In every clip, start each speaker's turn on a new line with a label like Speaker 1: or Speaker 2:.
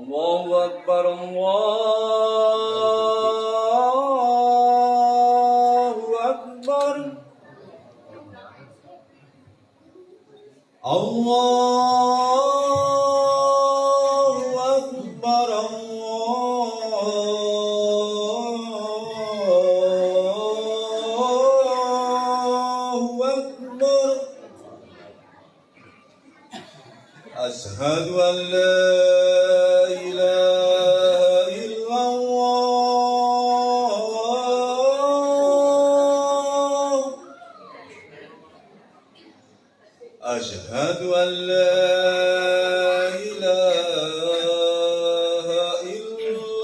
Speaker 1: Allahu Akbar, Allahu Akbar, Allahu Akbar. Asyhadu an la ilaha illallah. Asyhadu an la ilaha illallah.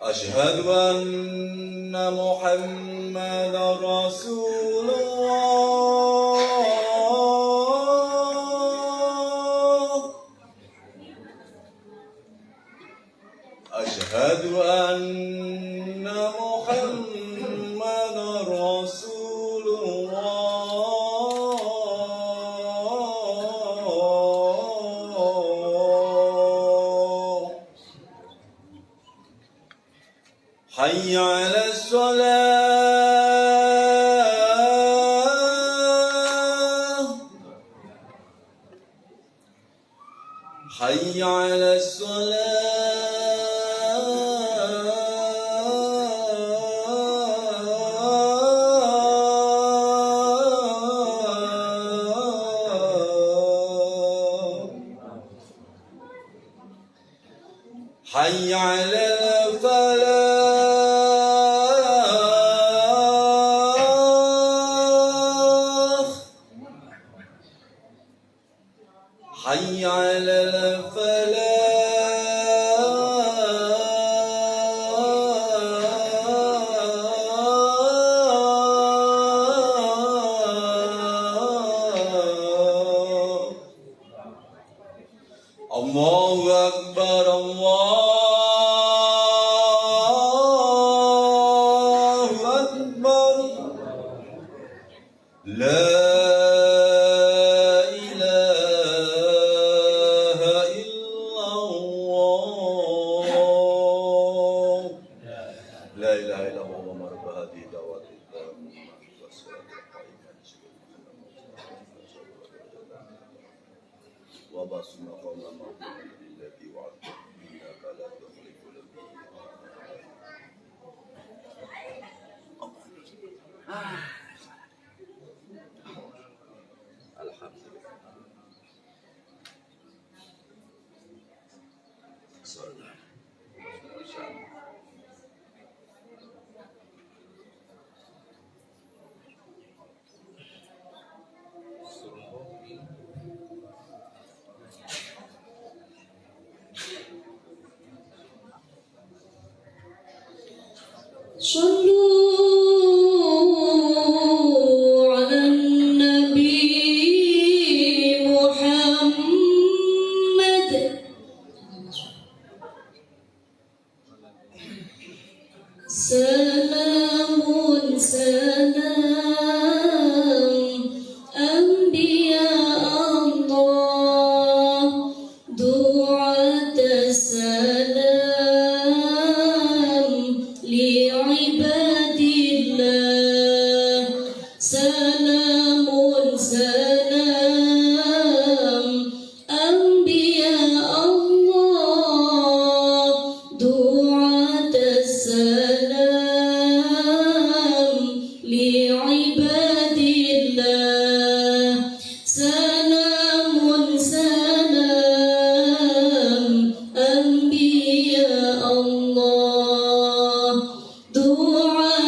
Speaker 1: Asyhadu anna Muhammadar Rasulullah. Asyhadu anna Muhammadar Rasulullah. Hayya 'alas shalah. Hayya 'alas shalah. Hayya 'alal falah. Hayya 'alal falah. Allahu Akbar, Allahu Akbar. La ilaha illallah. La ilaha illallah marhadi dawati wa basna qawla alladhi wa'ada innaka la tukhlifu
Speaker 2: صلوا على النبي محمد. سلام سلام أنبياء الله دعاة السلام لعباد الله. سلام سلام أنبياء الله دعاة السلام لعباد الله. سلام سلام أنبياء الله دعاة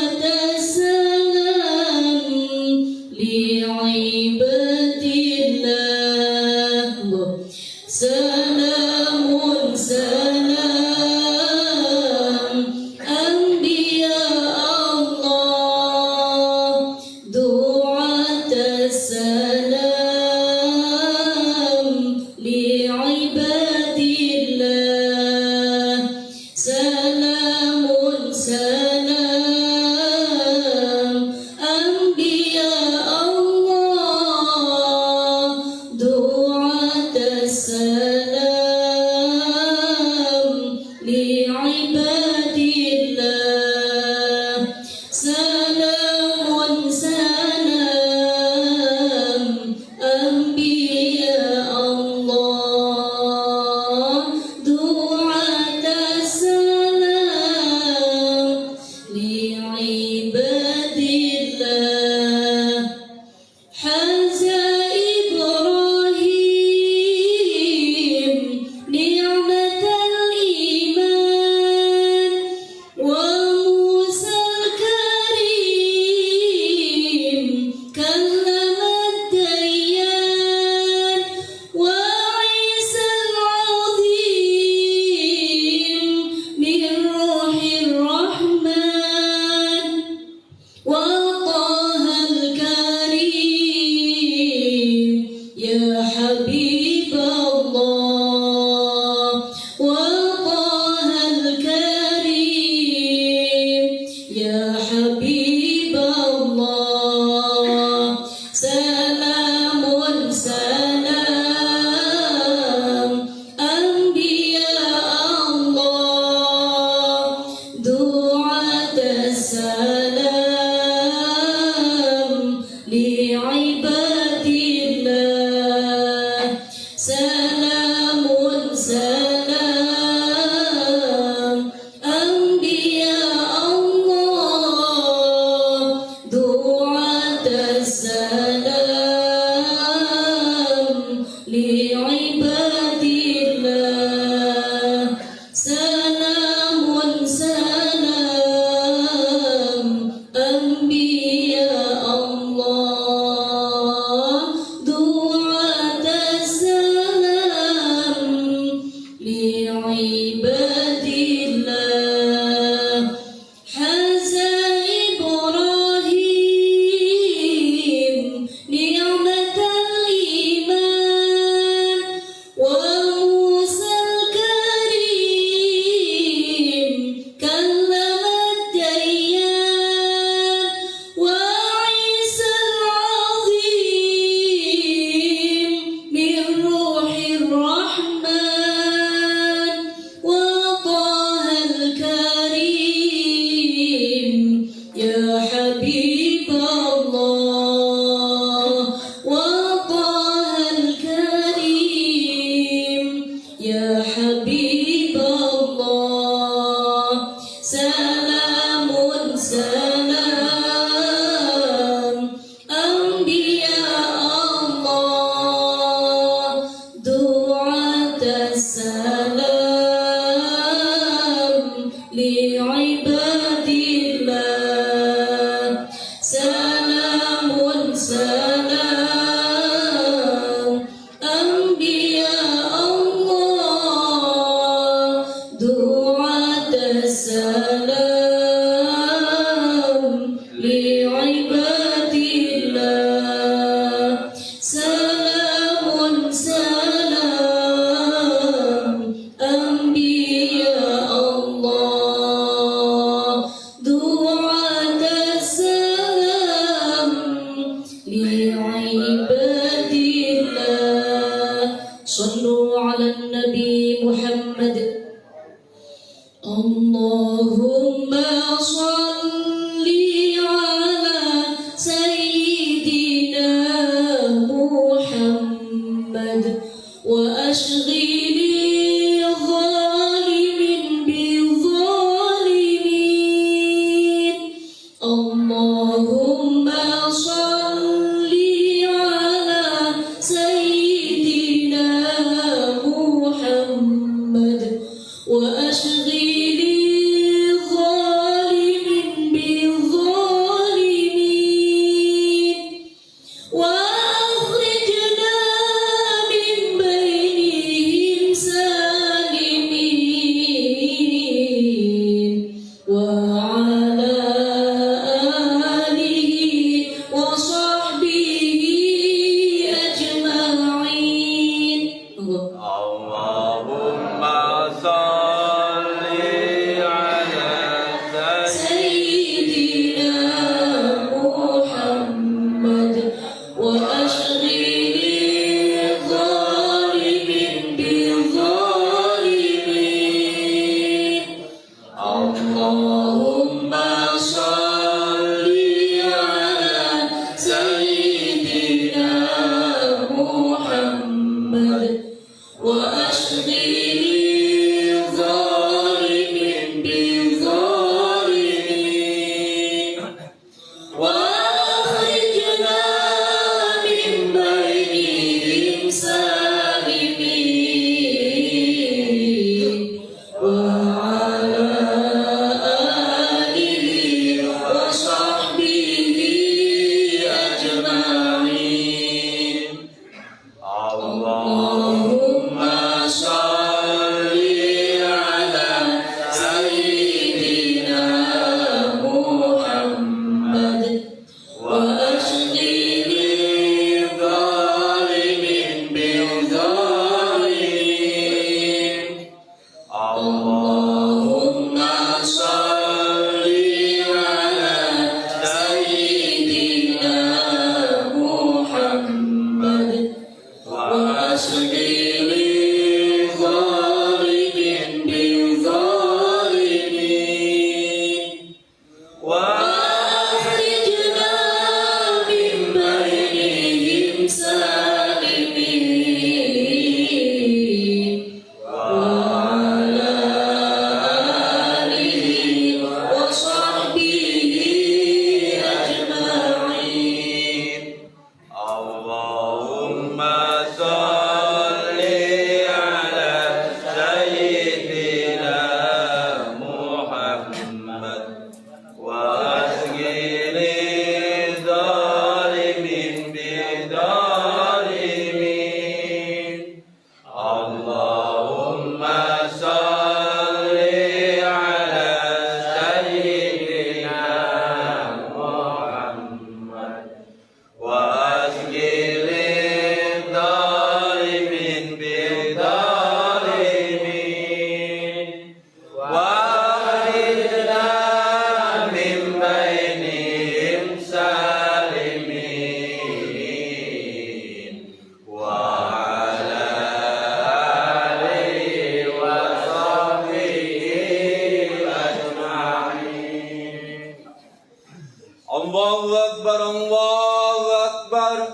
Speaker 3: الله أكبر الله أكبر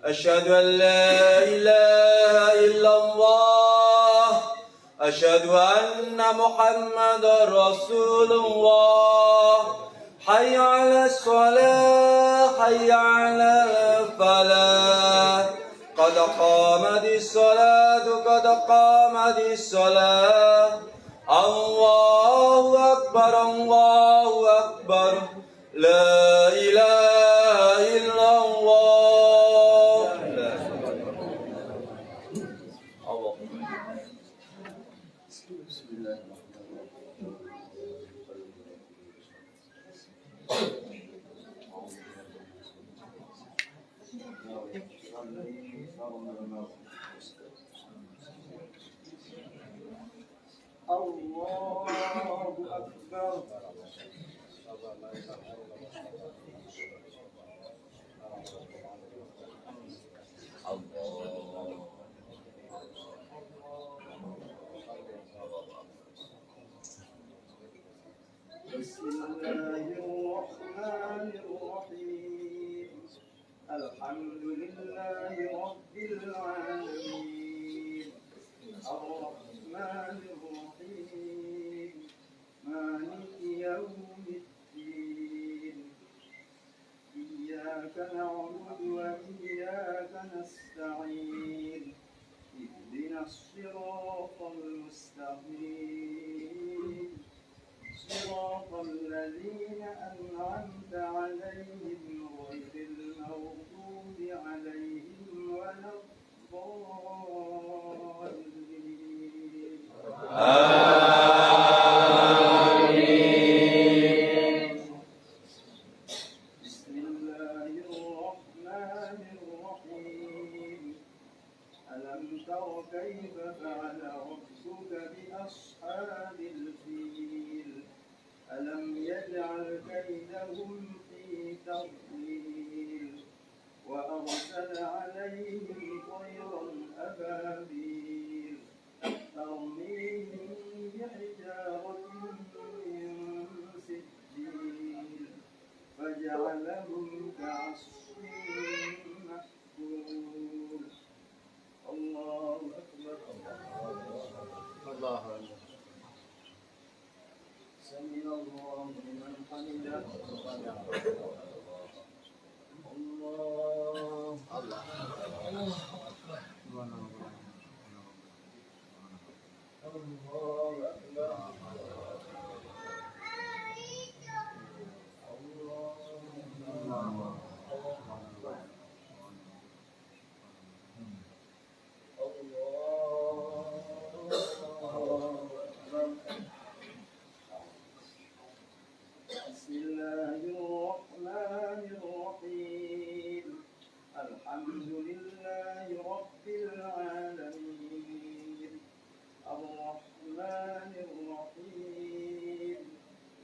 Speaker 3: أشهد أن لا إله إلا الله أشهد أن محمدا رسول الله حي على الصلاة حي على الفلاح قد قامت الصلاة قد قامت الصلاة الله أكبر الله أكبر لا إله إلا الله
Speaker 4: بسم الله الرحمن الرحيم الحمد لله رب العالمين الرحمن الرحيم مالك يوم الدين إياك نعبد وإياك نستعين اهدنا الصراط المستقيم صراط الذين أنعمت عليهم غير المغضوب عليهم ولا الضالين بسم الله الرحمن الرحيم ألم تر كيف فعل ربك بأصحاب الفيل ألم يجعل كيدهم في تضليل وأرسل عليهم طيرا أبابيل ترميهم بحجارة من سجيل فجعلهم كعصف مأكول الله أكبر الله أكبر سمع الله لمن حمده الله بسم الله الرحمن الرحيم الحمد لله رب العالمين الرحمن الرحيم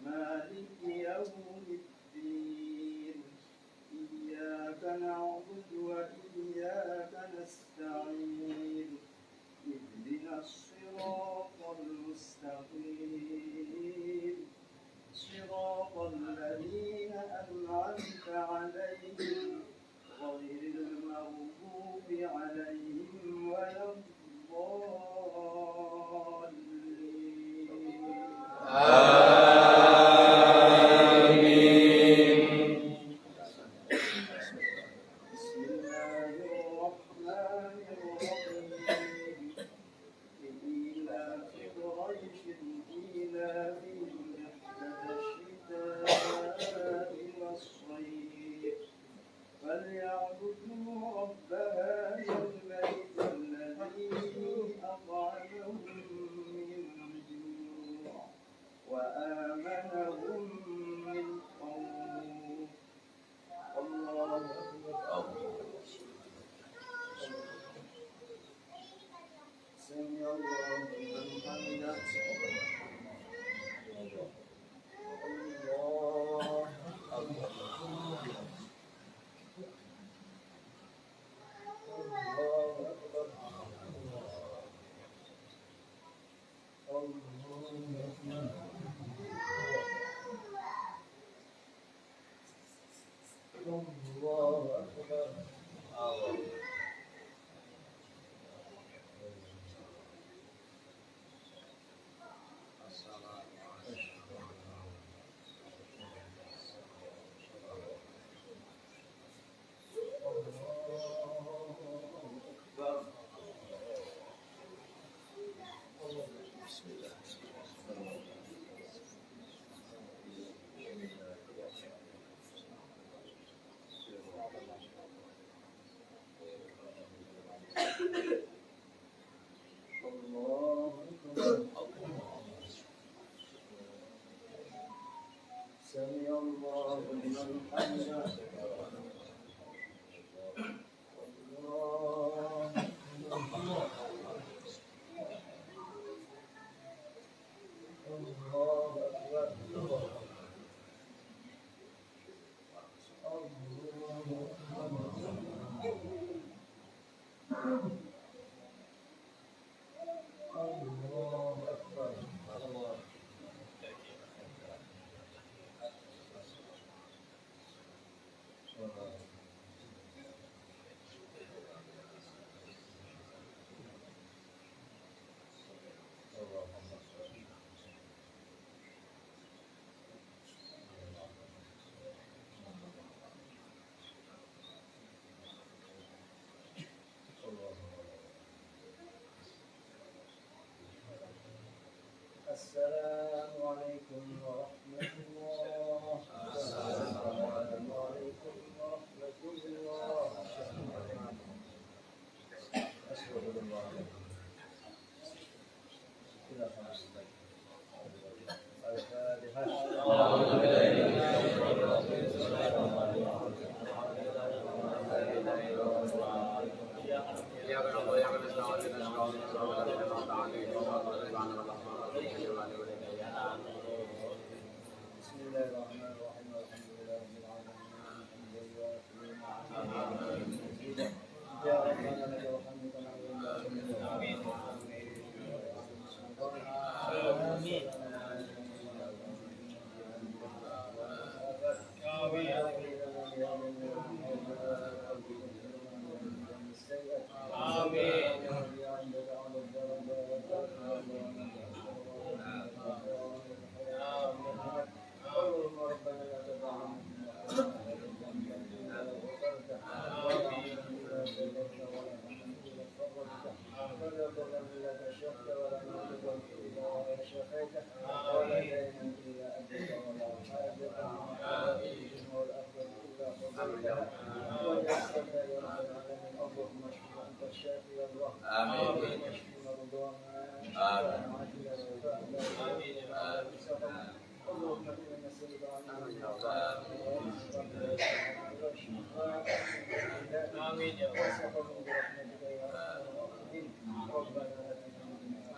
Speaker 4: مالك يوم الدين إياك نعبد وإياك نستعين اهدنا الصراط المستقيم صراط الذين أنعمت عليهم غير المغضوب عليهم ولا الضالين بسم الله الرحمن الرحيم لإيلاف قريش إيلافهم الشتاء والصيف فليعبدوا رب هذا البيت الذي أطعمهم من جوع وآمنهم من خوف الله أكبر سمع الله لمن حمده الله أكبر الله أكبر. سمع الله لمن حمده. الله أكبر. الله أكبر. السلام عليكم ورحمة الله. السلام عليكم ورحمة الله. أشهد أن لا إله إلا بسم الله الرحمن الرحيم. الحمد لله رب العالمين. الحمد لله يا ربنا لك الحمد كما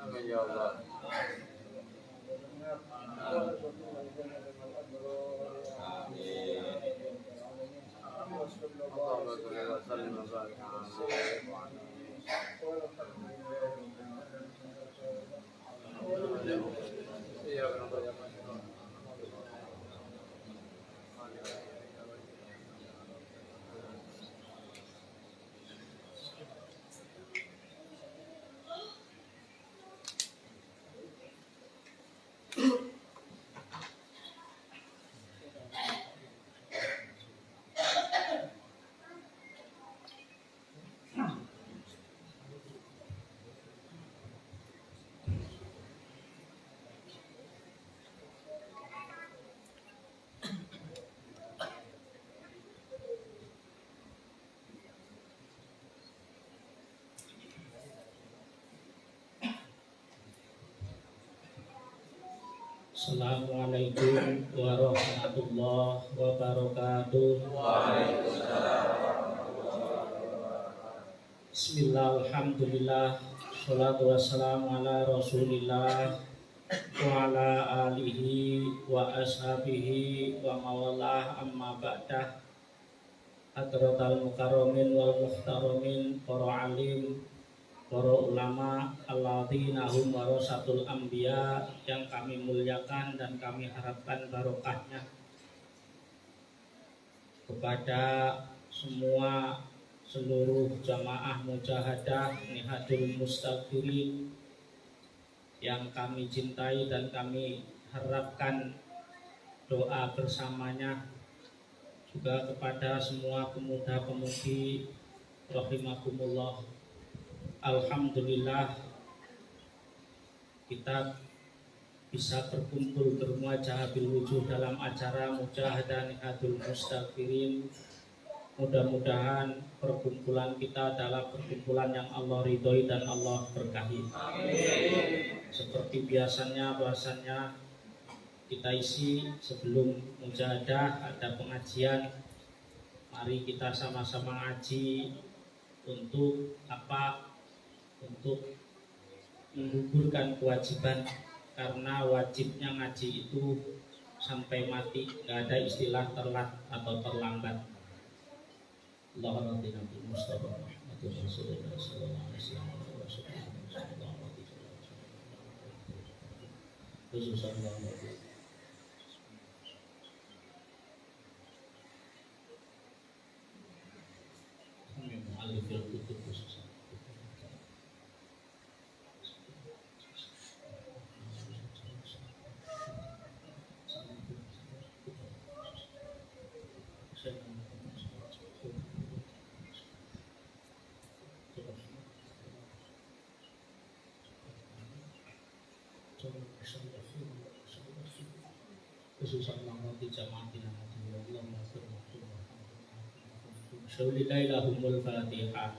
Speaker 3: Amin ya Allah. Allahumma shalli wa sallim wa barik
Speaker 2: Assalamualaikum warahmatullahi wabarakatuh. Bismillah, alhamdulillah, salatu wassalamu ala rasulillah wa ala alihi wa ashabihi wa mawalah, amma ba'dah. Hadratal mukarramin wal muhtaramin, para alim, para ulama, alladzina hum warasatul anbiya, yang kami muliakan dan kami harapkan barokahnya. kepada semua seluruh jamaah mujahadah Nihatul Mustaghfirin yang kami cintai dan kami harapkan doa bersamanya, juga kepada semua pemuda-pemudi rahimakumullah. Alhamdulillah kita bisa berkumpul bermuajah bil wujuh dalam acara mujahadah Nihatul Mustaghfirin. Mudah-mudahan perkumpulan kita adalah perkumpulan yang Allah ridhoi dan Allah berkahi. Seperti biasanya bahasanya kita isi sebelum mujahadah ada pengajian. Mari kita sama-sama ngaji untuk apa? Untuk menggugurkan kewajiban, karena wajibnya ngaji itu sampai mati, nggak ada istilah telat atau terlambat. Allahumma Nabi Mustafa Muhammad Rasulullah sallallahu alaihi wasallam khususan mu'allif al-kutub khususan khususan di jamaatin Allah Bismillahirrahmanirrahim. Fatihah.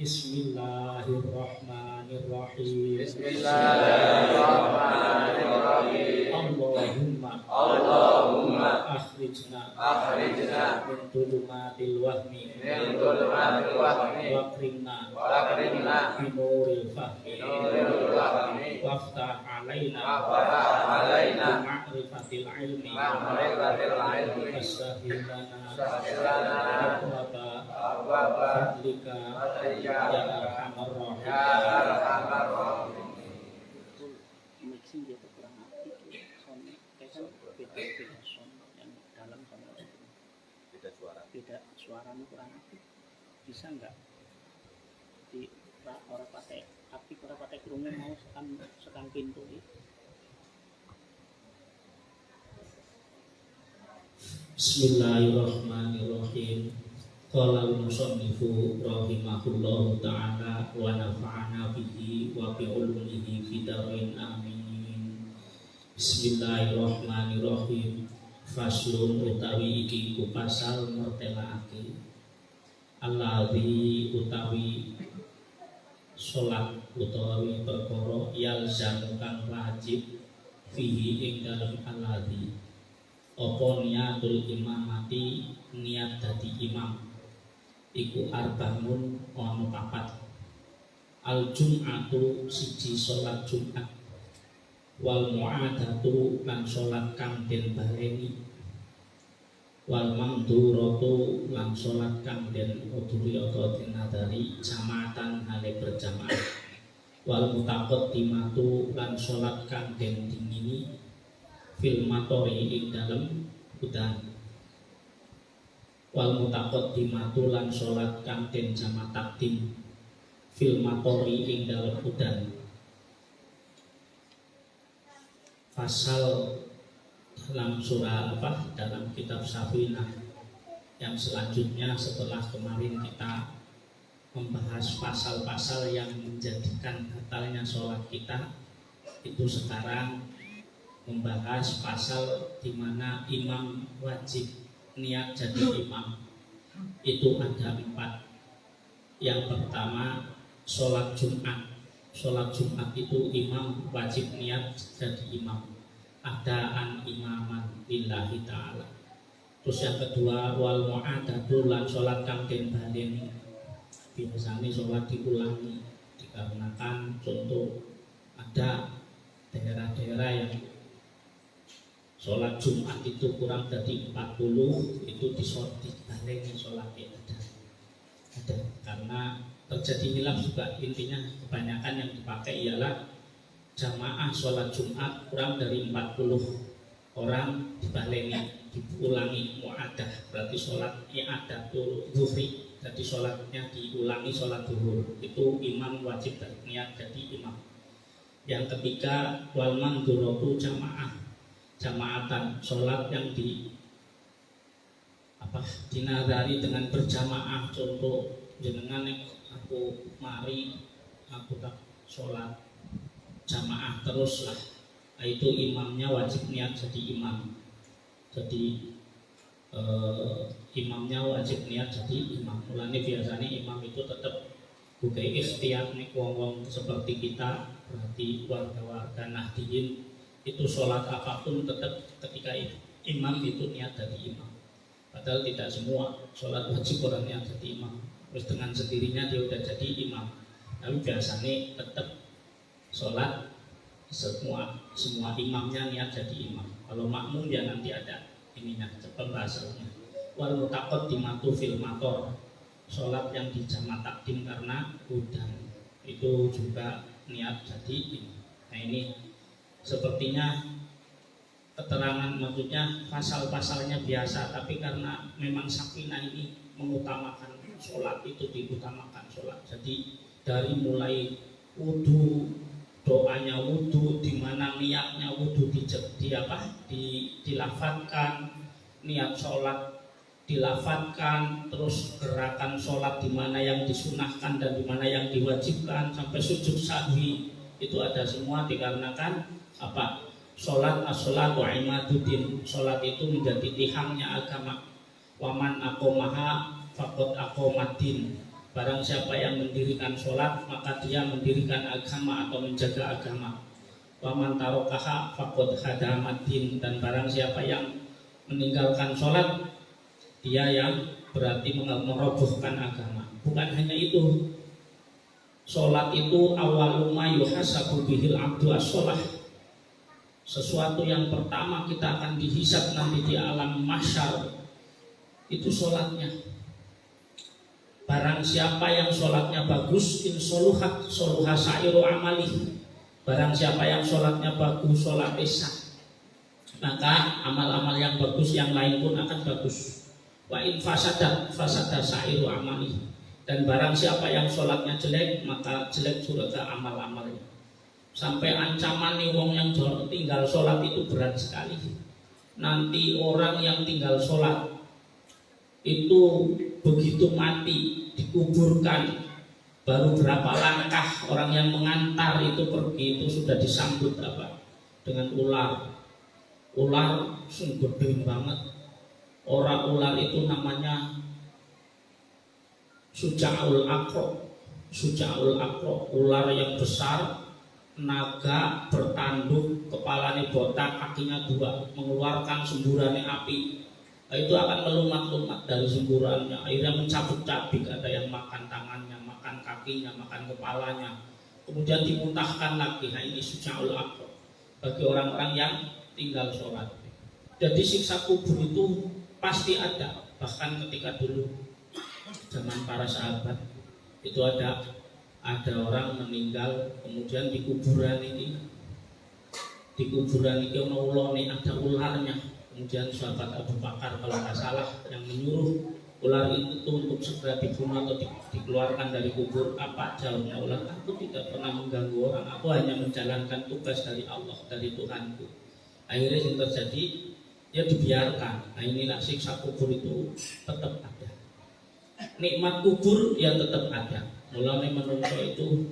Speaker 2: Bismillahirrahmanirrahim. Bismillahirrahmanirrahim.
Speaker 3: Bismillahirrahmanirrahim.
Speaker 2: Allahumma akhrijna min dhulumatil wahmi wa akrimna bi nuril fahmi waftah alaina bi ma'rifatil ilmi wasahhil lana abwaba fadlika ya arhamar rahimin.
Speaker 5: Mixing dia kurang aktif, sound kan beda sound yang dalam sama beda suaranya kurang aktif. Bisa nggak di orang pakai aktif, orang pakai kerungu mau sekan pintu ini?
Speaker 2: Bismillahirrahmanirrahim. Qala al-musannifu rahimahullahu ta'ala wa nafa'ana bihi wa bi ulumihi fid dharain amin. Bismillahirrahmanirrahim. Faslun utawi iki ku pasal mertelaake alladzi utawi salat utawi perkara yalzamu kang wajib fihi ing dalem alladzi apa niatul imamati, niat dadi imam iku arbamun ono papat. Al jum'atu siji salat Jumat, wal mu'adatu lan salat kang den baleni, wal mamduratu lan salat kang den udhuri atau den nadari jamaatan hale berjamaah, wal mutaqaddimatu lan salat kang den dingini fil matori ing dalem udan, wal mutaqaddimatu lan salat kang den jama takdim fil matori ing dalem udan. Pasal dalam surah dalam kitab Safinah yang selanjutnya setelah kemarin kita membahas pasal-pasal yang menjadikan batalnya sholat kita, itu sekarang membahas pasal di mana imam wajib niat jadi imam. Itu ada 4. Yang pertama sholat Jumat. Sholat Jumat itu imam wajib niat jadi imam, adaan imaman lillahi ta'ala. Terus yang kedua wal mu'adatu lan sholat kang den baleni. Biasanya sholat diulangi dikarenakan contoh ada daerah-daerah yang sholat Jumat itu kurang dari 40 itu dibalengi sholatnya ada karena terjadi hilaf juga. Intinya kebanyakan yang dipakai ialah jamaah sholat Jumat kurang dari 40 orang dibalengi, diulangi mu'adah, berarti sholat i'adah zuhri, jadi sholatnya diulangi sholat zuhur, itu imam wajib niat jadi imam. Yang ketiga wal manduratu jamaatan, sholat yang dinadari dengan berjamaah. Contoh jenengan aku mari aku tak sholat jamaah terus lah, itu imamnya wajib niat jadi imam. Jadi imamnya wajib niat jadi imam. Mulane biasanya imam itu tetap bukai ikhtiar nih wong-wong seperti kita, berarti warga-warga Nahdiyin itu sholat apapun tetap ketika imam itu niat jadi imam. Padahal tidak semua sholat wajib orang niat jadi imam. Terus dengan sendirinya dia udah jadi imam. Tapi biasanya tetap sholat semua imamnya niat jadi imam. Kalau makmum ya nanti ada ininya pembahasannya. Wal mutaqaddimatu fil mator, sholat yang dijamak takdim karena hujan itu juga niat jadi imam. Nah ini sepertinya keterangan, maksudnya pasal-pasalnya biasa, tapi karena memang sakinah ini mengutamakan sholat, itu diutamakan sholat. Jadi dari mulai wudhu, doanya wudhu, di mana niatnya wudhu dilafatkan, niat sholat dilafatkan, terus gerakan sholat di mana yang disunahkan dan di mana yang diwajibkan, sampai sujud sahwi itu ada semua dikarenakan apa? Sholat as-sholatu imaduddin, sholat itu menjadi tihangnya agama. Waman aqomaha faqad aqomaddin, barang siapa yang mendirikan sholat maka dia mendirikan agama atau menjaga agama. Waman tarokaha faqad hadamaddin, dan barang siapa yang meninggalkan sholat dia yang berarti merobohkan agama. Bukan hanya itu, sholat itu awaluma yuhasabu bihil abdu as-sholah, sesuatu yang pertama kita akan dihisab nanti di alam mahsyar itu sholatnya. Barang siapa yang sholatnya bagus, insoluhat soluha sa'iru amali, barang siapa yang sholatnya bagus, sholatnya sah, maka amal-amal yang bagus yang lain pun akan bagus. Wa in fasada sa'iru amali, dan barang siapa yang sholatnya jelek maka jelek juga amal-amalnya. Sampai ancaman nih wong yang tinggal sholat itu berat sekali. Nanti orang yang tinggal sholat itu begitu mati dikuburkan, baru berapa langkah orang yang mengantar itu pergi itu sudah disambut apa? Dengan ular. Ular sungguh gede banget. Orang ular itu namanya Suja'ul Aqra. Suja'ul Aqra, ular yang besar, naga bertanduk, kepalanya botak, kakinya dua, mengeluarkan semburannya api. Itu akan melumat-lumat dari semburannya, akhirnya mencabik-cabik, ada yang makan tangannya, makan kakinya, makan kepalanya, kemudian dimuntahkan lagi. Nah ini Suja'ul Aqra bagi orang-orang yang tinggal sholat. Jadi siksa kubur itu pasti ada. Bahkan ketika dulu zaman para sahabat itu ada orang meninggal, kemudian di kuburan ini ono ulone, ada ularnya. Kemudian sahabat Abu Bakar kalau nggak salah yang menyuruh ular itu untuk segera dibunuh atau dikeluarkan dari kubur. Apa jawabnya ular? Aku tidak pernah mengganggu orang, aku hanya menjalankan tugas dari Allah, dari Tuhanku. Akhirnya yang terjadi ya dibiarkan. Nah inilah siksa kubur itu tetap ada. Nikmat kubur ya tetap ada. Mulane menungso itu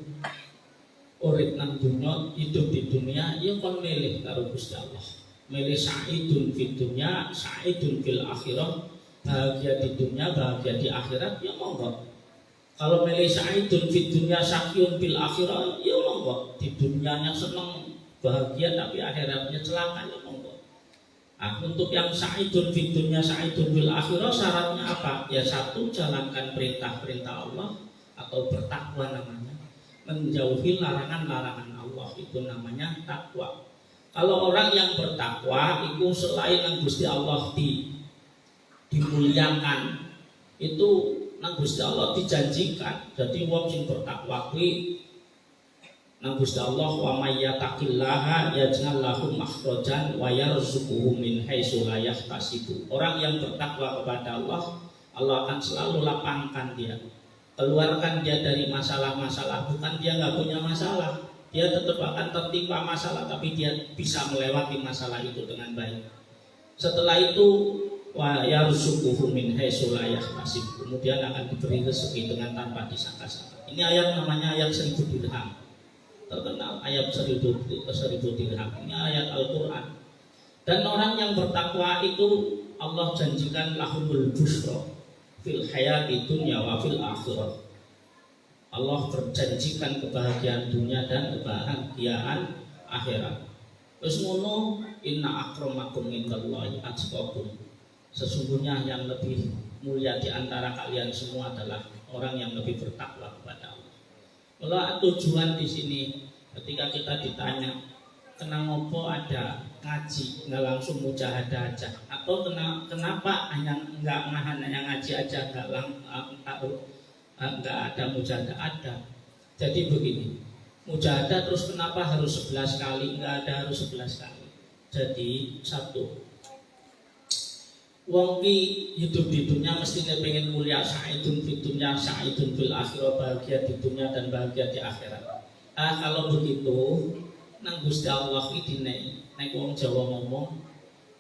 Speaker 2: urip nang dunya, hidup di dunia ya kon milih karo Gusti Allah. Milih sa'idun fid dunya, sa'idun fil akhirah, bahagia di dunia, bahagia di akhirat ya monggo. Kalau milih sa'idun fid dunya, syaqiyun fil akhirah ya monggo. Di dunianya senang bahagia tapi akhiratnya celaka ya monggo. Nah, untuk yang sa'idun fid dunya, sa'idun fil akhirah syaratnya apa? Ya satu, jalankan perintah-perintah Allah atau bertakwa namanya, menjauhi larangan-larangan Allah. Allah, itu namanya takwa. Kalau orang yang bertakwa itu selain nang Gusti Allah dimuliakan, itu nang Gusti Allah dijanjikan. Jadi wong sing bertakwa kuwi nang Gusti Allah, wa may yattaqillaha yaj'al lahu makhrajan wa yarzuquhu min haitsu la yahtasib. Orang yang bertakwa kepada Allah, Allah akan selalu lapangkan dia, keluarkan dia dari masalah-masalah. Bukan dia nggak punya masalah, dia tetap akan tertimpa masalah, tapi dia bisa melewati masalah itu dengan baik. Setelah itu wa yarzuquhu min haitsu la yahtasib, kemudian akan diberi rezeki dengan tanpa disangka-sangka. Ini ayat namanya ayat 1000 dirham. Terkenal ayat 1000 dirham. Ini ayat Al-Qur'an. Dan orang yang bertakwa itu Allah janjikan lahumul busra fil hayati dunya wa fil akhirah. Allah berjanjikan kebahagiaan dunia dan kebahagiaan akhirat. Terus ngono, inna akramakum indallahi atqakum. Sesungguhnya yang lebih mulia di antara kalian semua adalah orang yang lebih bertakwa kepada Allah. Kalau tujuan di sini ketika kita ditanya kenapa ada ngaji nggak langsung mujahadah aja, atau kenapa hanya nggak ngaji aja nggak ada mujahadah ada. Jadi begini, mujahadah terus kenapa harus 11 kali? Nggak ada harus 11 kali. Jadi satu, wong ki hidup di dunia mestinya pengen mulia, sa'idun fid dunya sa'idun fil akhirah, bahagia di dunia dan bahagia di akhirat. Kalau begitu nang Gusti Allah iki nek wong Jawa ngomong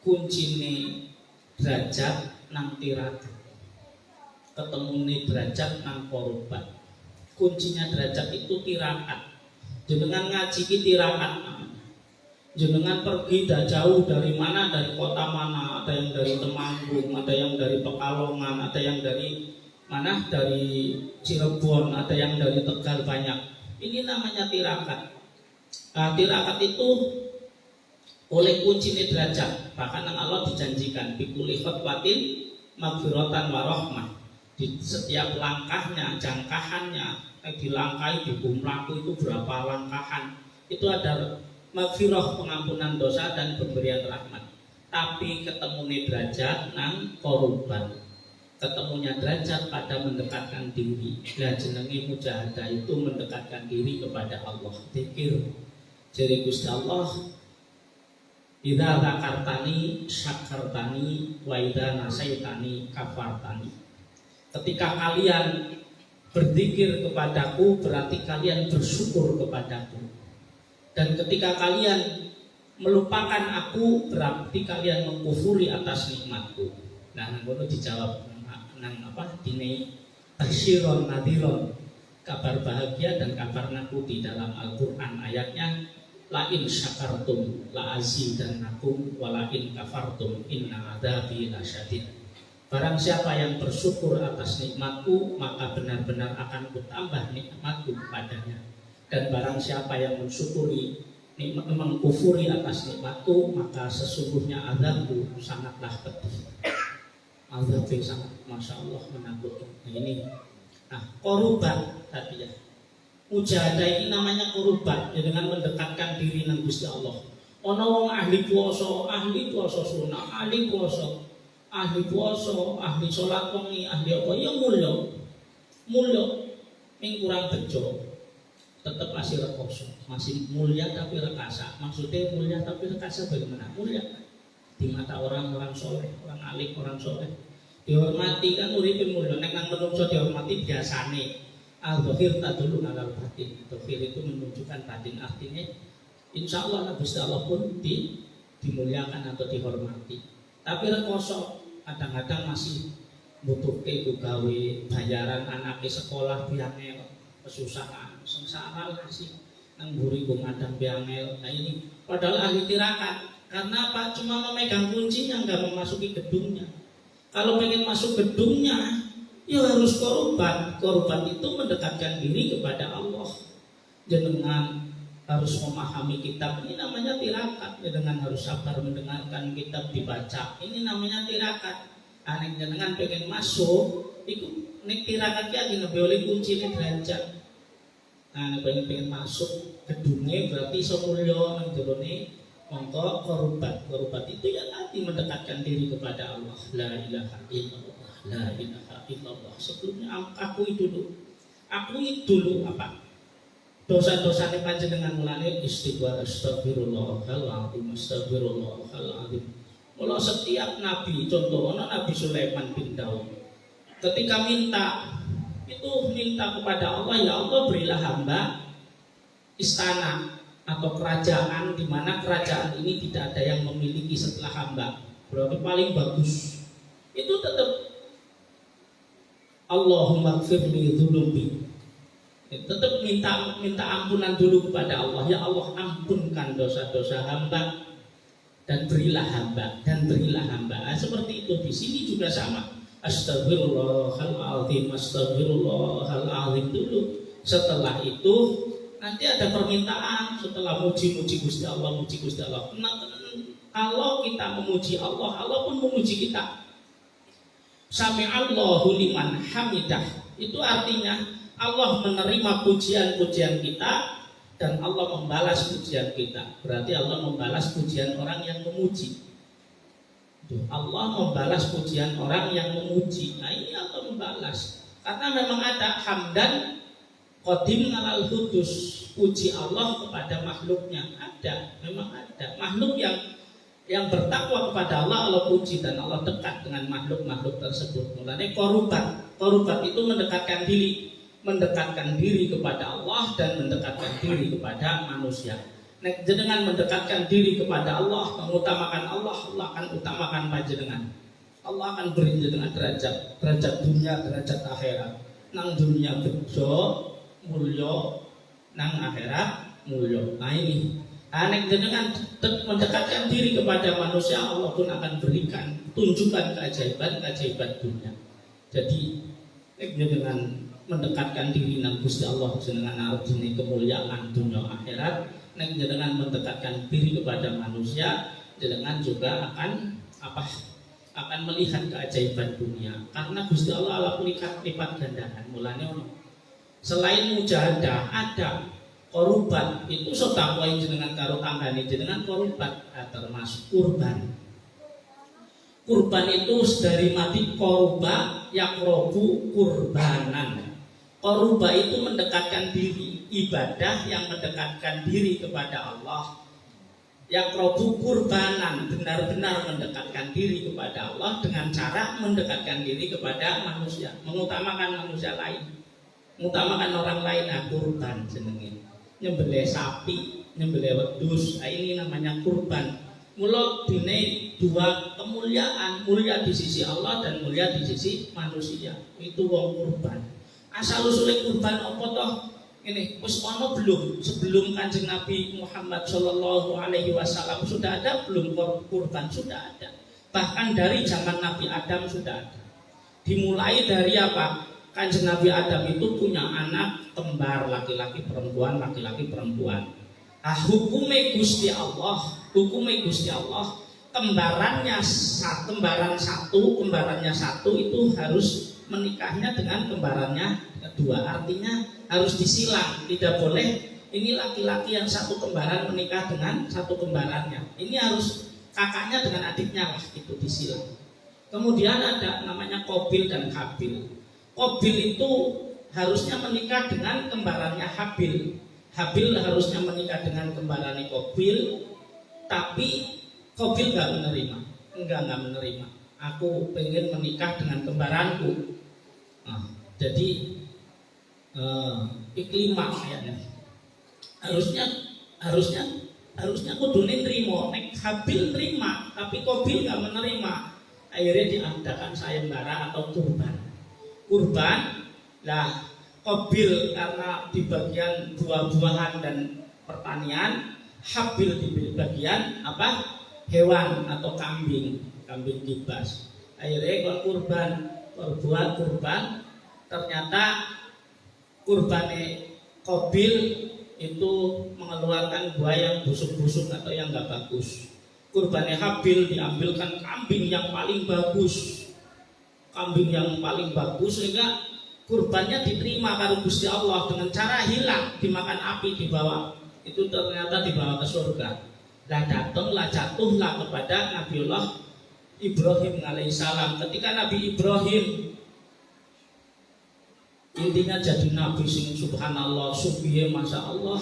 Speaker 2: kuncine derajat nang tirakat, ketemune derajat nang korban. Kuncinya derajat itu tirakat. Jenengan ngaji ki tirakat. Jenengan pergi dah jauh dari mana, dari kota mana, ada yang dari Temanggung, ada yang dari Pekalongan, ada yang dari mana, dari Cirebon, ada yang dari Tegal, banyak. Ini namanya tirakat. Tirakat itu oleh kunci derajat. Bahkan Allah dijanjikan bikuli khutbatin maghfiratan warahmah. Di setiap langkahnya, jangkahannya, dilangkahi di bumlaku itu berapa langkahan, itu ada maghfirah, pengampunan dosa dan pemberian rahmat. Tapi ketemunya derajat nang korban, ketemunya derajat pada mendekatkan diri. Lah jenenge mujahadah itu mendekatkan diri kepada Allah. Zikir jadi Gusti Allah, idza zakartani syakartani wa idza nasaitani kafartani. Ketika kalian berzikir kepadaku berarti kalian bersyukur kepadaku. Dan ketika kalian melupakan aku berarti kalian mengkufuri atas nikmatku. Nah, ngono dijawab nang apa dine tasyiron nadiron, kabar bahagia dan kabar nakuti dalam Al-Qur'an. Ayatnya la in syakartum la azidannakum wa la in kafartum inna adzabi lasyadid. Barang siapa yang bersyukur atas nikmatku maka benar-benar akan kutambah nikmatku kepadanya. Dan barang siapa yang mensyukuri, mengkufuri atas nikmatku, maka sesungguhnya azabku sangatlah pedih. Azab yang sangat, masya Allah, menakutkan. Nah ini, korban tadi ya. Mujahadah ini namanya korban, ya, dengan mendekatkan diri nang Gusti Allah. Ono wong ahli puasa sunah, ahli puasa, ahli sholat wengi, ahli apa ya mulya, yang kurang bejo. Tetap masih rekoso, masih mulia tapi rekasa. Maksudnya mulia tapi rekasa bagaimana? Mulia di mata orang-orang soleh, orang alim, orang soleh, dihormati kan uripin mulia. Nek nang menungso dihormati biasane. Al-Zahir tadulun alal batin. Zahir itu menunjukkan batin, artinya insya Allah Gusti Allah pun dimuliakan atau dihormati. Tapi rekoso kadang-kadang masih butuh gawe bayaran anaknya sekolah biangnya kesusahan. Sengsara sih nang buri gue ngadang biangel. Nah ini padahal ahli tirakat. Karena apa? Cuma memegang kuncinya, nggak memasuki gedungnya. Kalau pengen masuk gedungnya, ya harus korban. Korban itu mendekatkan diri kepada Allah. Jenengan harus memahami kitab. Ini namanya tirakat. Dengan harus sabar mendengarkan kitab dibaca. Ini namanya tirakat. Anak jenengan pengen masuk, itu nek tirakat ya lebih oleh kunci ini derajat. Nah, pengen masuk gedungnya berarti semulya nang jerone mongko korubat itu ya tadi mendekatkan diri kepada Allah. La ilaha illallah, la ilaha illallah. Sebelumnya akui dulu apa dosa-dosane panjenengan, mulane istighfar, astagfirullahaladzim, astagfirullahaladzim. Kalau setiap nabi, contohnya Nabi Sulaiman bin Daud, ketika minta kepada Allah, ya Allah berilah hamba istana atau kerajaan di mana kerajaan ini tidak ada yang memiliki setelah hamba, berarti paling bagus. Itu tetap Allahumma gfirli dzunubi, tetap minta ampunan dulu kepada Allah. Ya Allah, ampunkan dosa-dosa hamba dan berilah hamba. Nah, seperti itu di sini juga sama. Astagfirullahaladzim, astagfirullahaladzim dulu. Setelah itu nanti ada permintaan. Setelah muji Gusti Allah. Kalau kita memuji Allah, Allah pun memuji kita. Sami'allahu liman hamidah, itu artinya Allah menerima pujian-pujian kita dan Allah membalas pujian kita. Berarti Allah membalas pujian orang yang memuji. Allah membalas pujian orang yang memuji. Nah, ini Allah membalas. Karena memang ada hamdan qadim alal hudus, puji Allah kepada makhluknya. Memang ada makhluk yang bertakwa kepada Allah, Allah puji dan Allah dekat dengan makhluk-makhluk tersebut. Mulanya korubat itu mendekatkan diri kepada Allah dan mendekatkan diri kepada manusia. Dengan mendekatkan diri kepada Allah, mengutamakan Allah, Allah akan utamakan panjenengan. Allah akan beri dengan derajat dunia, derajat akhirat. Nang dunia bejo mulya, nang akhirat mulya. Nah ini, dengan mendekatkan diri kepada manusia, Allah pun akan berikan tunjukkan keajaiban dunia. Jadi dengan mendekatkan diri nang Gusti Allah dengan arep kemuliaan dunia akhirat, dengan mendekatkan diri kepada manusia, dengan juga akan melihat keajaiban dunia. Karena Gusti Allah lipat gandakan. Mulanya selain mujahadah ada korubat, itu sedekah jenengan karo tanggane jenengan korubat, termasuk kurban. Kurban itu dari mati koruba yakrobu kurbanan. Koruba itu mendekatkan diri, ibadah yang mendekatkan diri kepada Allah. Yakrobu kurbanan, benar-benar mendekatkan diri kepada Allah dengan cara mendekatkan diri kepada manusia, mengutamakan manusia lain, mengutamakan orang lain. Kurban jenenge, nyembelih sapi, nyembelih wedhus, ini namanya kurban. Mula dine dua kemuliaan, mulia di sisi Allah dan mulia di sisi manusia. Itu wong kurban. Asal usulnya kurban apa toh? Ini wis ana belum? Sebelum Kanjeng Nabi Muhammad Shallallahu Alaihi Wasallam sudah ada belum kurban? Sudah ada. Bahkan dari zaman Nabi Adam sudah ada. Dimulai dari apa? Kanjeng Nabi Adam itu punya anak kembar, laki-laki perempuan. Nah, hukumnya Gusti Allah, kembarannya satu itu harus menikahnya dengan kembarannya kedua, artinya harus disilang. Tidak boleh ini laki-laki yang satu kembaran menikah dengan satu kembarannya, ini harus kakaknya dengan adiknya lah, itu disilang. Kemudian ada namanya Qabil dan Habil. Qabil itu harusnya menikah dengan kembarannya Habil. Habil harusnya menikah dengan kembarannya Qabil, tapi Qabil enggak menerima. Aku pengen menikah dengan kembaranku. Nah, jadi iklimah kayaknya. Harusnya kudune nrimo, nek Habil nerima, tapi Qabil enggak menerima. Akhirnya diadakan sayembara atau kurban. Lah Qabil karena di bagian buah-buahan dan pertanian, Habil di bagian hewan atau kambing kibas. Akhirnya berbuat kurban, ternyata kurbannya Qabil itu mengeluarkan buah yang busuk-busuk atau yang enggak bagus. Kurbannya Habil diambilkan kambing yang paling bagus, sehingga kurbannya diterima karo Gusti Allah dengan cara hilang dimakan api dibawa, itu ternyata dibawa ke surga. Lah datanglah jatuhlah kepada Nabiullah Ibrahim alaihissalam. Ketika Nabi Ibrahim intinya jadi nabi sing subhanallah subihe masya Allah,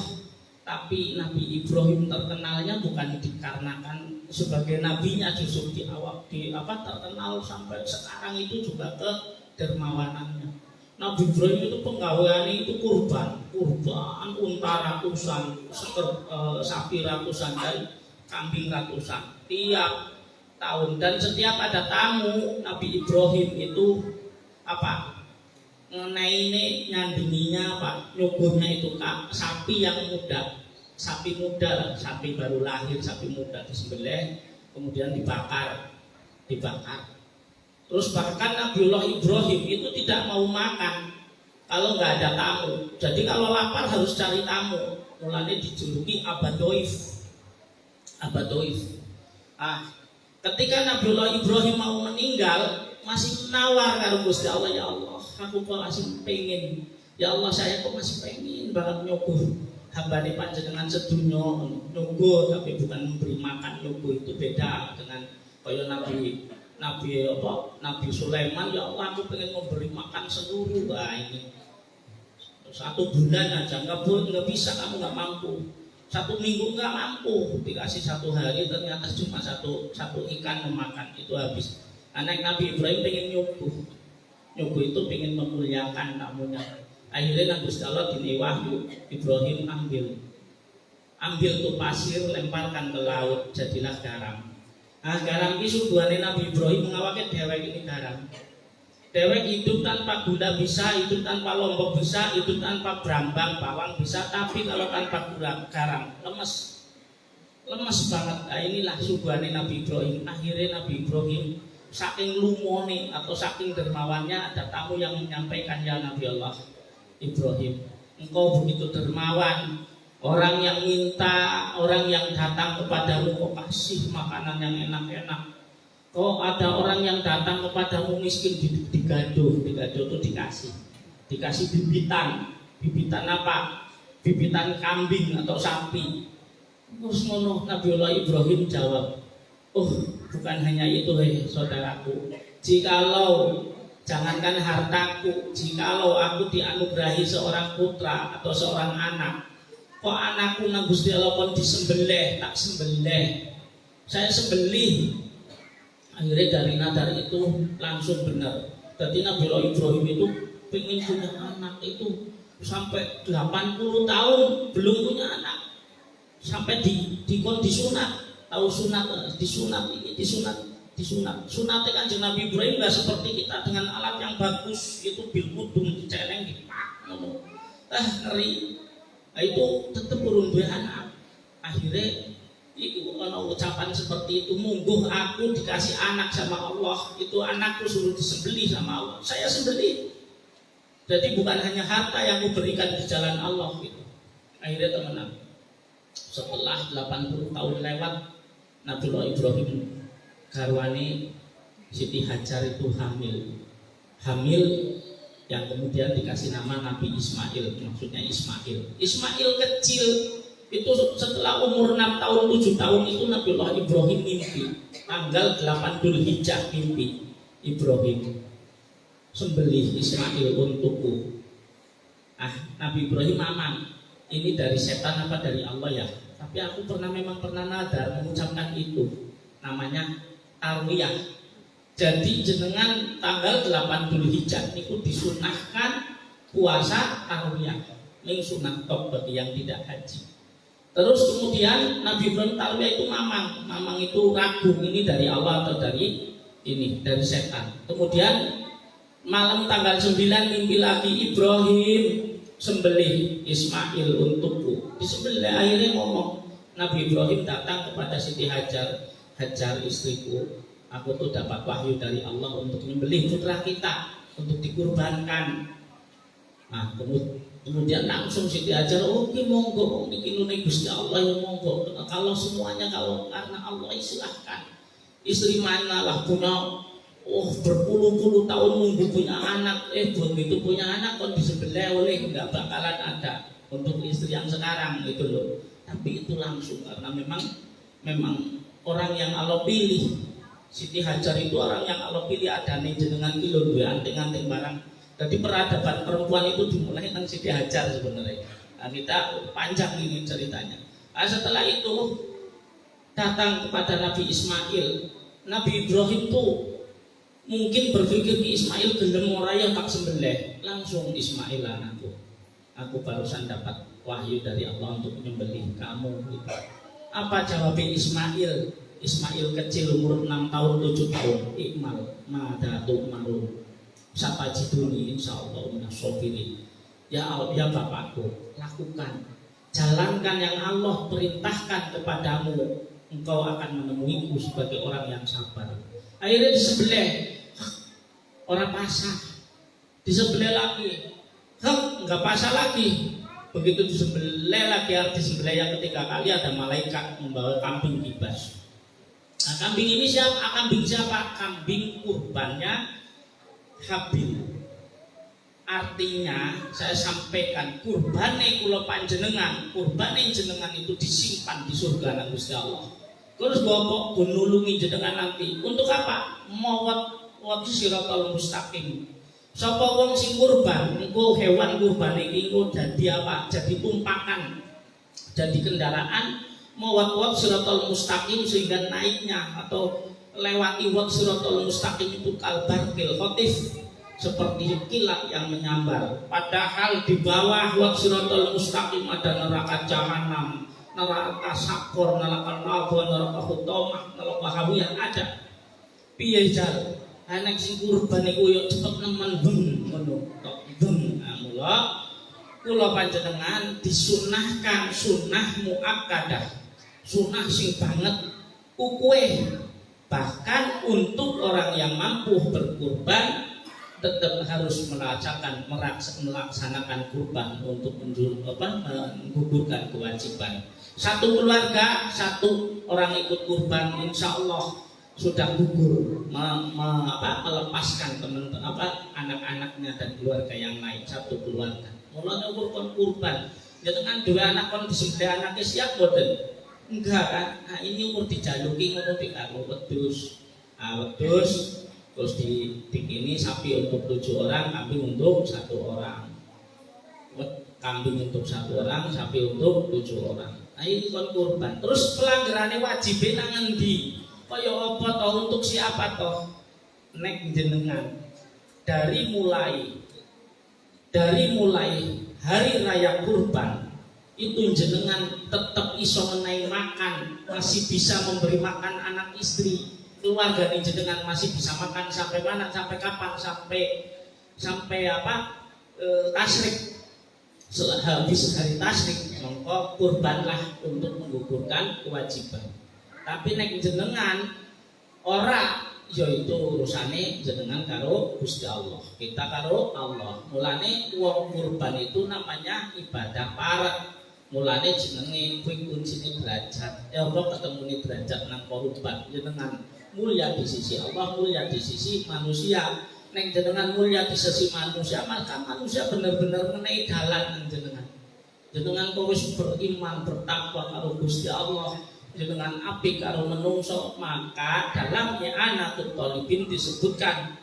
Speaker 2: tapi Nabi Ibrahim terkenalnya bukan dikarenakan sebagai nabinya, justru terkenal sampai sekarang itu juga kedermawanannya. Nabi Ibrahim itu penggaweannya itu kurban unta ratusan, sapi ratusan dan kambing ratusan tiap tahun, dan setiap ada tamu Nabi Ibrahim itu ini nyandinginya nyuguhnya itu sapi yang muda, sapi baru lahir, sapi muda disembelih kemudian dibakar. Terus bahkan Nabiullah Ibrahim itu tidak mau makan kalau nggak ada tamu. Jadi kalau lapar harus cari tamu. Mulanya dijuluki Abadoif. Ketika Nabiullah Ibrahim mau meninggal, masih menawar karo Gusti Allah, ya Allah, aku kok masih pengen, ya Allah saya kok masih pengen banget nyuguh hambane panjenengan sedunya nyuguh, tapi bukan memberi makan. Nyuguh itu beda dengan kaya Nabi Sulaiman, ya Allah aku pengen memberi makan seluruh. Ini 1 bulan aja nggak bisa, kamu nggak mampu. 1 minggu nggak mampu, dikasih 1 hari ternyata cuma satu ikan memakan, itu habis. Anak Nabi Ibrahim pengen nyuguh itu pengen memuliakan tamunya. Akhirnya Gusti Allah dini wahyu, Ibrahim ambil tuh pasir, lemparkan ke laut, jadilah garam. Garam ini suguhane Nabi Ibrahim mengawake dewek ini garam. Dewek hidup tanpa gula bisa, hidup tanpa lombok bisa, hidup tanpa brambang bawang bisa, tapi kalau tanpa garam lemes banget. Nah, inilah suguhane Nabi Ibrahim. Akhirnya Nabi Ibrahim saking lumone atau saking dermawannya, ada tamu yang menyampaikan, ya Nabi Allah Ibrahim, engkau begitu dermawan, orang yang minta, orang yang datang kepadamu kau kasih makanan yang enak-enak. Kok ada orang yang datang kepadamu miskin digaduh itu dikasih bibitan apa? Bibitan kambing atau sapi. Terus ngono Nabiullah Ibrahim jawab, oh bukan hanya itu saudaraku, jikalau jangankan hartaku, jikalau aku dianugerahi seorang putra atau seorang anak, kok anakku nang Gusti Allah kon disembelih, tak sembelih, saya sembelih. Akhirnya dari nadar itu langsung benar. Jadi Nabiullah Ibrahim itu pengen punya anak itu sampai 80 tahun belum punya anak, sampai disunat. Tahu disunat. Sunatnya kan Nabi Ibrahim nggak seperti kita dengan alat yang bagus itu bilkudung celeng dipak, ngeri. Nah, itu tetap urung duwe anak. Akhirnya itu ana ucapan seperti itu, mungguh aku dikasih anak sama Allah, itu anakku suruh disembelih sama Allah, saya sembelih. Jadi bukan hanya harta yang kuberikan di jalan Allah gitu. Akhirnya teman-teman, setelah 80 tahun lewat, Nabiullah Ibrahim garwani Siti Hajar itu hamil yang kemudian dikasih nama Nabi Ismail, maksudnya Ismail kecil itu setelah umur 6 tahun 7 tahun itu Nabiullah Ibrahim mimpi tanggal 8 Dzulhijjah, mimpi Ibrahim sembelih Ismail untukku. Nabi Ibrahim aman, ini dari setan apa dari Allah ya, tapi aku memang pernah nadar mengucapkan itu, namanya tarwiyah. Jadi jenengan tanggal 8 Dzulhijjah niku disunahkan puasa tarwiyah, ning sunah tok bagi yang tidak haji. Terus kemudian Nabi Ibrahim tarwiyah itu mamang itu ragu ini dari Allah atau dari setan. Kemudian malam tanggal 9 mimpi lagi Ibrahim sembelih Ismail untukku, disembelih. Akhirnya ngomong Nabi Ibrahim datang kepada Siti Hajar, istriku, aku tuh dapat wahyu dari Allah untuk menyembelih putra kita untuk dikurbankan. Kemudian langsung Siti Hajar, oke monggo, iki nune Gusti Allah ya monggo. Kalau semuanya kalau karena Allah silahkan. Istri mana lah punya Oh, berpuluh-puluh tahun nunggu punya anak, begitu punya anak kon disembelih oleh nggak bakalan ada untuk istri yang sekarang itu loh. Tapi itu langsung karena memang orang yang Allah pilih. Siti Hajar itu orang yang Allah pilih ada nih jenengan kilo dua anting-anting barang. Jadi peradaban perempuan itu dimulai dengan Siti Hajar sebenarnya. Nah, kita panjang ini ceritanya. Nah, setelah itu datang kepada Nabi Ismail. Nabi Ibrahim tuh mungkin berpikir di Ismail gelem ora ya tak sembelih. Langsung Ismail anakku. Aku barusan dapat wahyu dari Allah untuk menyembelih kamu gitu. Apa jawabnya Ismail? Ismail kecil umur 6 tahun 7 tahun. Ikmal madatu marun. Sapa jiduni insyaallah minasofirin. Ya Bapakku, lakukan. Jalankan yang Allah perintahkan kepadamu. Engkau akan menemuiku sebagai orang yang sabar. Akhirnya disembelih. Orang pasah, disembelih lagi, nggak pasah lagi. Begitu disembelih lagi, arti disembelih yang ketiga kali ada malaikat membawa kambing kibas. Nah, kambing ini siapa? Kambing kurbannya Habil. Artinya saya sampaikan kurbane kula panjenengan, kurbane jenengan itu disimpan di surga Gusti Allah. Terus bapak nulungi jenengan nanti untuk apa? Waktu siratal mustaqim. Sapa wong sing kurban, engko hewan kurban iki engko dadi apa? Jadi tumpakan. Jadi kendaraan mawat siratal mustaqim sehingga naiknya atau lewati wat siratal mustaqim itu kalbarkil khotif seperti kilat yang menyambar. Padahal di bawah wat siratal mustaqim ada neraka jahanam, neraka sakor, neraka lava, neraka hutamah, neraka hawiyah ada. Piye jar? Anak sing kurban iku yo cepet nemen ngono tok mula kula panjenengan disunahkan sunnah muakkadah, sunnah sing banget ukuwe. Bahkan untuk orang yang mampu berkurban tetap harus melaksanakan kurban untuk menggugurkan kewajiban. Satu keluarga, satu orang ikut kurban, insya Allah sudah gugur melepaskan anak-anaknya dan keluarga yang lain. Satu keluarga mulanya kurban jangan dua anak kon disembelih anaknya siap boten enggak kan. Nah ini umur dijaluki ngono dikaro wedhus terus dibikini sapi untuk 7 orang, kambing untuk 1 orang, kambing untuk 1 orang, sapi untuk 7 orang. Nah ini kon kurban. Terus pelanggarannya wajib nang endi? Kaya apa toh, untuk siapa toh? Nek jenengan dari mulai hari raya kurban itu jenengan tetap iso menaik makan, masih bisa memberi makan anak istri, keluarga nih jenengan masih bisa makan sampai mana? Sampai kapan? Sampai tasrik. Habis hari tasrik mongko kurbanlah untuk menggugurkan kewajiban. Tapi nek jenengan ora yaitu urusane jenengan karo Gusti Allah. Kita karo Allah. Mulane wong kurban itu namanya ibadah parat. Mulane jenenge kuwi kuncine derajat. Ya Allah ketemune derajat nang kurban jenengan mulia di sisi Allah, mulia di sisi manusia. Nek jenengan mulia di sisi manusia, maka manusia benar-benar menehi dalan nang jenengan. Jenengan wis beriman bertakwa karo Gusti Allah. Dengan api karo menungso, maka dalam i'anatul thalibin disebutkan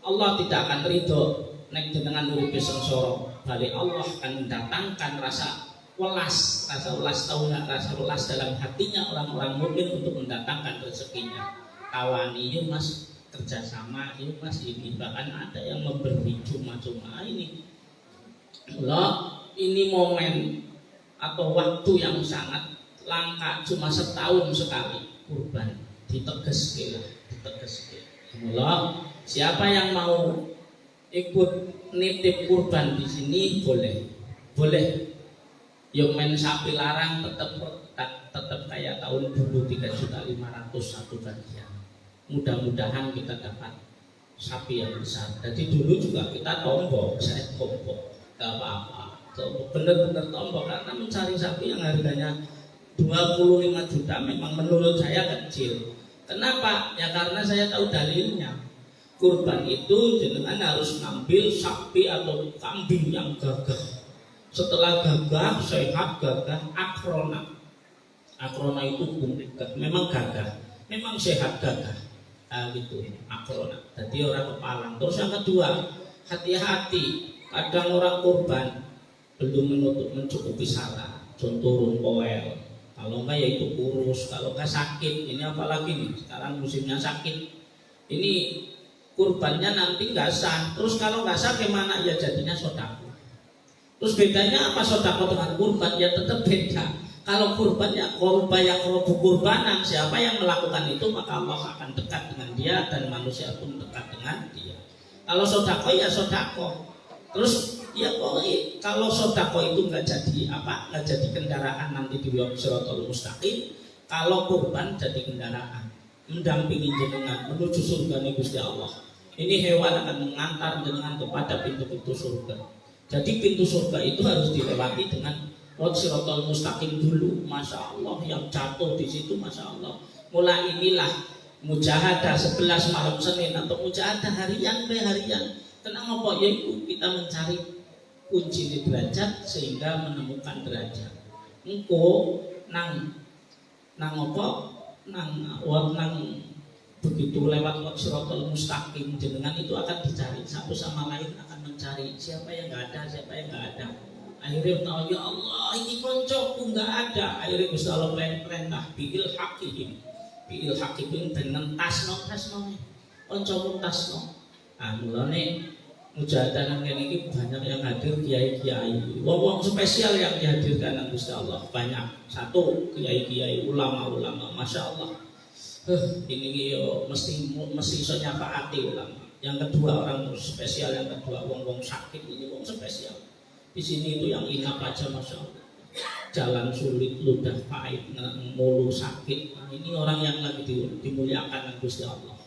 Speaker 2: Allah tidak akan ridho nek jenengan uripe sengsara. Bali Allah akan mendatangkan rasa welas tahu nggak, rasa welas dalam hatinya orang-orang mukmin untuk mendatangkan rezekinya. Kawani yuk mas kerjasama, yuk mas ini, bahkan ada yang memberi cuma-cuma ini. Loh, ini momen atau waktu yang sangat langka, cuma setahun sekali kurban ditegeske. Mula siapa yang mau ikut nitip kurban di sini boleh. Yang main sapi larang tetap kayak tahun dulu 3.500.000 satu bagian. Mudah-mudahan kita dapat sapi yang besar. Jadi dulu juga kita tombok, saya tombok, gak apa-apa. Bener-bener tombok karena mencari sapi yang harganya 25 juta memang menurut saya kecil. Kenapa? Ya karena saya tahu dalilnya. kurban itu jenengan harus ngambil sapi atau kambing yang gagah. Setelah gagah, sehat, gagah, akrona. Akrona itu memang gagah, memang sehat gagah. Gitu, akrona. Jadi orang kepalang. Terus yang kedua, hati-hati. Kadang orang kurban belum mencukupi syarat. Turun poel. Kalau enggak ya itu kurus, kalau enggak sakit. Ini apalagi nih, sekarang musimnya sakit. Ini kurbannya nanti nggak sah. Terus kalau nggak sah gimana? Ya jadinya sodako. Terus bedanya apa sodako dengan kurban? Ya tetap beda. Kalau kurbannya kurbanan, siapa yang melakukan itu maka Allah akan dekat dengan dia dan manusia pun dekat dengan dia. Kalau sodako ya sodako. Terus ya kalau sodako itu nggak jadi kendaraan nanti di Shiratal Mustaqim. Kalau kurban jadi kendaraan mendampingi jenengan menuju surga Gusti Allah. Ini hewan akan mengantar jenengan kepada pintu-pintu surga. Jadi pintu surga itu harus dilewati dengan Shiratal Mustaqim dulu. Masya Allah, yang jatuh di situ Masya Allah. Mulai inilah mujahadah 11 malam Senin atau mujahadah harian. Kenapa? Yaitu kita mencari kunci derajat sehingga menemukan derajat. Engko nang begitu lewat Shiratal Mustaqim jenengan itu akan dicari, satu sama lain akan mencari siapa yang nggak ada. Akhirnya tahu ya Allah ini koncoku nggak ada. Akhirnya Gusti Allah perintah bil hakim dengan tasno koncoku tasno. Mulane mujahadah nang kene iki banyak yang hadir kiai-kiai, wong spesial yang dihadirkan nang Gusti Allah banyak. Satu kiai-kiai, ulama-ulama, masya Allah. Ini yo mesti iso nyafaati ulama. Yang kedua orang spesial, yang kedua wong sakit, ini wong spesial. Di sini itu yang inap aja masya Allah. Jalan sulit, ludah pahit, mulu sakit. Nah, ini orang yang lagi dimuliakan Gusti Allah.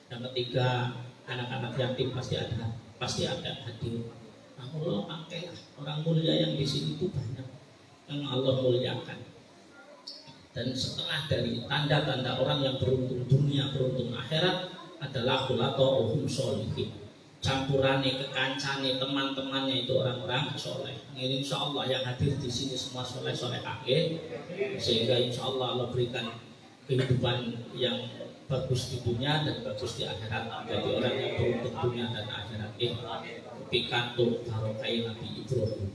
Speaker 2: Yang ketiga anak-anak yatim pasti ada hadir. Nah, Allah pakailah orang mulia yang di sini itu banyak yang Allah muliakan. Dan setelah dari tanda-tanda orang yang beruntung dunia, beruntung akhirat adalah khulatohum sholihin. Campurane, kekancane, teman-temannya itu orang-orang soleh. Ini insya Allah yang hadir di sini semua soleh-soleh akhir, sehingga insya Allah Allah berikan kehidupan yang bagus di dunia dan bagus di akhirat. Jadi orang yang beruntung dunia dan akhirat. Pikantuk barokai Nabi Ibrahim.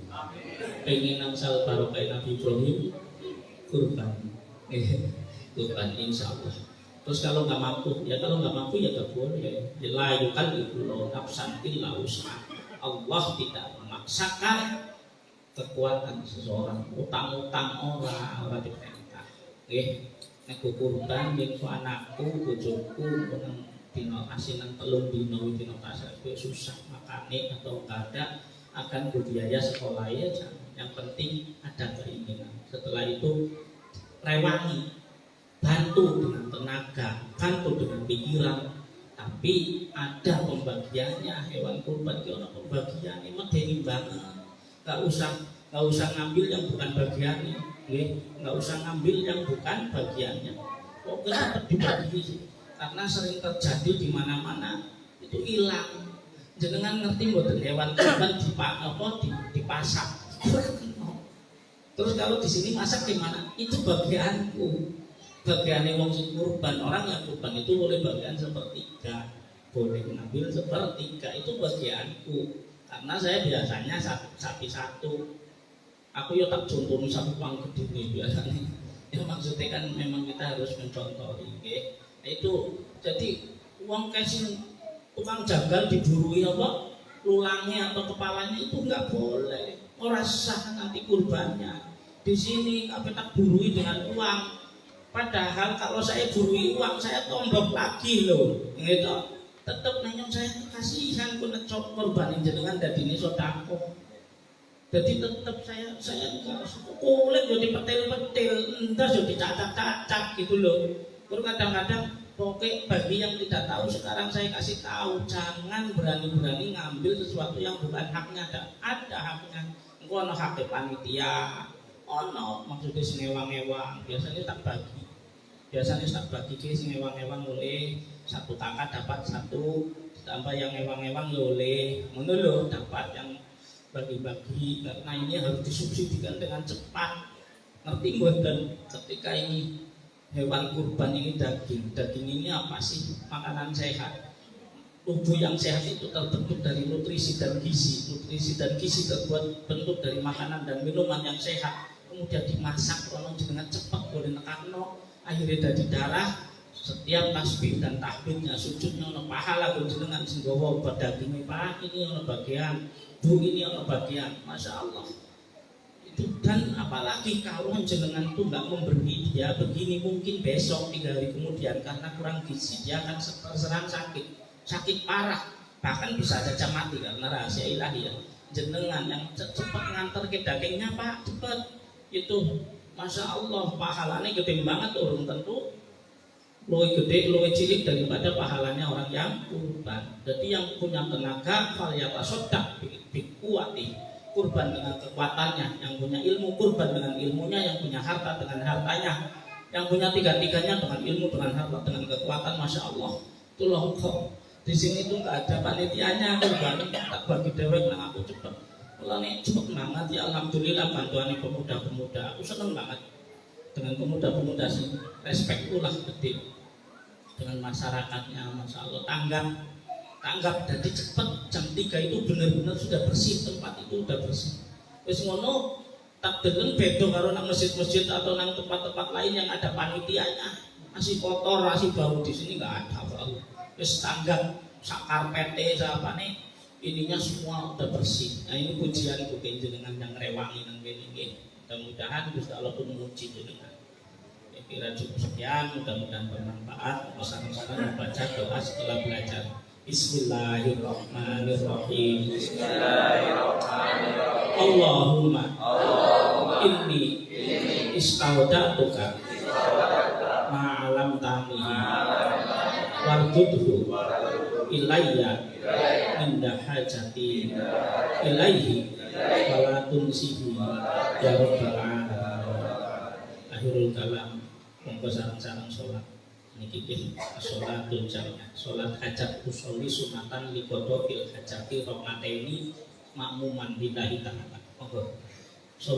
Speaker 2: Pengen nangsal barokai Nabi Ibrahim, kurban insya Allah. Terus kalau nggak mampu ya nggak boleh. Dilayukan itu nafsan illa usaha. Allah tidak memaksakan kekuatan seseorang. Utang-utang orang diperintah. Nek kurban ning anakku, bojoku meneng dino asinan telung dino pasar susah makane atau nggak ada akan berbiaya sekolah ya. Yang penting ada keinginan. Setelah itu rewangi, bantu dengan tenaga, bantu dengan pikiran, tapi ada pembagiannya. Hewan kurban itu ada pembagiannya, medeni banget. Gak usah ngambil yang bukan bagiannya, gak usah ngambil yang bukan bagiannya. Pokoknya tetap dibagi, karena sering terjadi di mana-mana itu hilang. Jenengan ngerti mboten hewan kurban dipasak. Terus kalau di sini masak gimana? Itu bagianku. Bagiannya wong sing kurban, orang yang kurban itu boleh bagian sepertiga, boleh ngambil sepertiga, itu bagianku. Karena saya biasanya sapi satu. Aku ya tak contoh sapi pang gede biasanya. Ya maksudnya kan memang kita harus mencontoh ini. Itu jadi uang kasih tukang jagal diburui apa? Tulangnya atau kepalanya itu nggak boleh. Ora sah nanti kurbannya. Di sini kami tak burui dengan uang. Padahal kalau saya burui uang saya tombok lagi loh. Gitu. Tetap nanyong saya kasihan pun necok korban jenengan dadi ini sodako. Jadi tetap saya enggak kulit jadi petil-petil, entar jadi cacat-cacat gitu loh. Terus kadang-kadang pokoknya bagi yang tidak tahu sekarang saya kasih tahu, jangan berani-berani ngambil sesuatu yang bukan haknya. Ada haknya. Engko ana hak panitia. Ono maksudnya sengewang-ewang, biasanya tak bagi ke sengewang-ewang mulai satu kakak dapat satu tambah yang ewang-ewang boleh mengeluh dapat yang bagi-bagi karena ini harus disubsidikan dengan cepat. Ngerti dan ketika ini hewan kurban ini daging ini apa sih? Makanan sehat. Tubuh yang sehat itu terbentuk dari nutrisi dan gizi terbuat bentuk dari makanan dan minuman yang sehat, kemudian dimasak dengan cepat boleh nekakno akhirnya dari darah. Setiap tasbih dan tahmidnya sujudnya ono pahala dengan singgawa dagingnya pak ini ono bagian bu ini ono bagian, masya Allah itu. Dan apalagi kalau jenengan itu nggak memberi dia begini, mungkin besok 3 hari kemudian karena kurang gizi dia akan terserang sakit parah, bahkan bisa saja mati karena rahasia ilahi ya. Jenengan yang cepat nganter ke dagingnya pak cepat itu, masya Allah pahalanya gede banget. Orang tentu lebih gede, lebih cilik daripada pahalanya orang yang kurban. Jadi yang punya tenaga falyatasaddaq biquwati, kurban dengan kekuatannya, yang punya ilmu kurban dengan ilmunya, yang punya harta dengan hartanya, yang punya tiga-tiganya dengan ilmu, dengan harta, dengan kekuatan, masya Allah. Itu loh kok di sini tuh nggak ada panitianya, kurban tak bagi dewek nang aku cepet. Mulane cepet banget ya, alhamdulillah bantuannya pemuda-pemuda. Aku seneng banget dengan pemuda-pemuda sih, respect ulah gede dengan masyarakatnya, masya Allah. Tanggap jadi cepet jam 3 itu benar-benar sudah bersih, tempat itu sudah bersih. Wis ngono tak deleng beda karo nang masjid-masjid atau nang tempat-tempat lain yang ada panitianya, masih kotor, masih bau. Di sini nggak ada, Allah. Wis tanggap sak karpete sapane ininya semua udah bersih. Nah ini pujian ku jenengan yang rewangi nang kene iki. Mudah-mudahan Gusti Allah pun memuji jenengan. Kira cukup sekian, mudah-mudahan bermanfaat. Saran-saran membaca doa setelah belajar. Bismillahirrahmanirrahim. Allahumma inni istaudatuka ma'alam tanihi warjudhu ilayya indah hajati ilaihi walatun sihi ya rabbal alamin. Akhirul kalam. Monggo sareng-sareng sholat niki sholatul jamiah, sholat hajat usolli sunatan liqodofil hajati romateni makmuman lillahi ta'ala. Monggo.